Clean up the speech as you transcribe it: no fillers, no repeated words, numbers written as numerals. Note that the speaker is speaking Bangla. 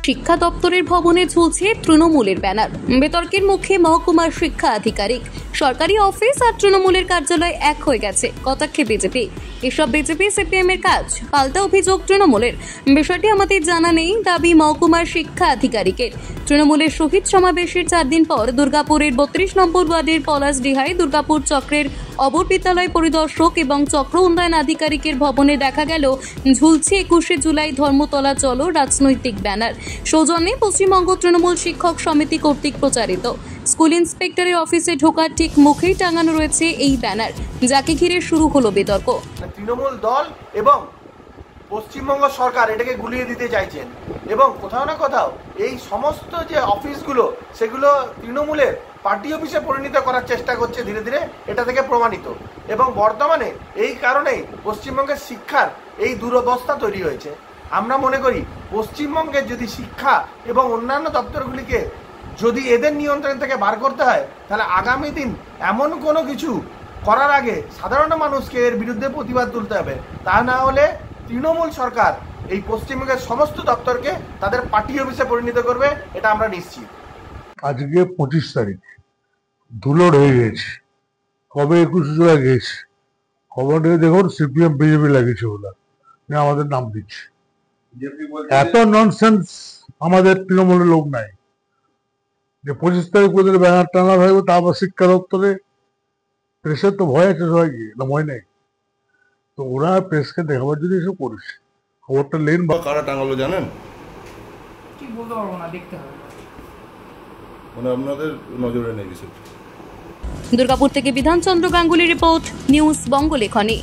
শিক্ষা দপ্তরের ভবনে ঝুলছে তৃণমূলের ব্যানার। বিতর্কের মুখে মহকুমার শিক্ষা আধিকারিক। সরকারি অফিস আর তৃণমূলের কার্যালয় এক হয়ে গেছে, কটাক্ষে বিজেপি। এসব বিজেপি সিপিএম এর কাজ, পাল্টা অভিযোগ তৃণমূলের। বিষয়টি আমাদের জানা নেই, দাবি মহকুমার শিক্ষা আধিকারিকের। তৃণমূলের শহীদ সমাবেশের 4 দিন পর দুর্গাপুরের 32 নম্বর ওয়ার্ডের পলাশডিহায় দুর্গাপুর চক্রের অবর বিদ্যালয় পরিদর্শক এবং চক্র উন্নয়ন আধিকারিকের ভবনে দেখা গেল ঝুলছে 21শে জুলাই ধর্মতলা চলো রাজনৈতিক ব্যানার। সৌজন্যে পশ্চিমবঙ্গ তৃণমূল শিক্ষক সমিতি কর্তৃক প্রচারিত। স্কুল ইন্সপেক্টরের অফিসে ঢোকার ঠিক মুখেই টাঙানো রয়েছে এই ব্যানার, যাকে ঘিরে শুরু হলো বিতর্ক। তৃণমূল দল এবং পশ্চিমবঙ্গ সরকার এটাকে গুলিয়ে দিতে চাইছেন এবং কোথাও না কোথাও এই সমস্ত যে অফিসগুলো সেগুলো তৃণমূলের পার্টি অফিসে পরিণত করার চেষ্টা করছে ধীরে ধীরে, এটা থেকে প্রমাণিত। এবং বর্তমানে এই কারণেই পশ্চিমবঙ্গের শিক্ষার এই দুরবস্থা তৈরি হয়েছে। আমরা মনে করি পশ্চিমবঙ্গের যদি শিক্ষা এবং অন্যান্য দপ্তরগুলিকে যদি এদের নিয়ন্ত্রণ থেকে বার করতে হয়, তাহলে আগামী দিন এমন কোনো কিছু করার আগে সাধারণ মানুষকে এর বিরুদ্ধে প্রতিবাদ তুলতে হবে। তা না হলে তৃণমূল সরকার এই পশ্চিমবঙ্গের সমস্ত দপ্তরকে তাদের পার্টি অফিসে পরিণত করবে, এটা আমরা নিশ্চিত। আজকে 25 তারিখ, ধুলোর হয়ে গেছে। কবে 21 জুলাই গেছে, খবর নিয়ে দেখুন সিপিএম বিজেপি লাগিয়েছে বলে আমাদের নাম দিচ্ছে। এত ননসেন্স আমাদের তৃণমূলের লোক নাই যে 25 তারিখ পর্যন্ত ব্যানার টানা থাকবে, তারপর শিক্ষা দপ্তরে প্রেসের তো ভয় আছে সবাইকে, না ভয় নেই। তো ওরা প্রেসকে দেখাবার জন্য এসব করেছে। খবরটা লেন বা কারা টাঙালো জানেন? কি বলতে পারবো না, দেখতে হবে। মানে আপনাদের নজরে নেই বিষয়টা। দুর্গাপুর থেকে বিধানচন্দ্র গাঙ্গুলি রিপোর্ট, নিউজ বঙ্গলেখনী।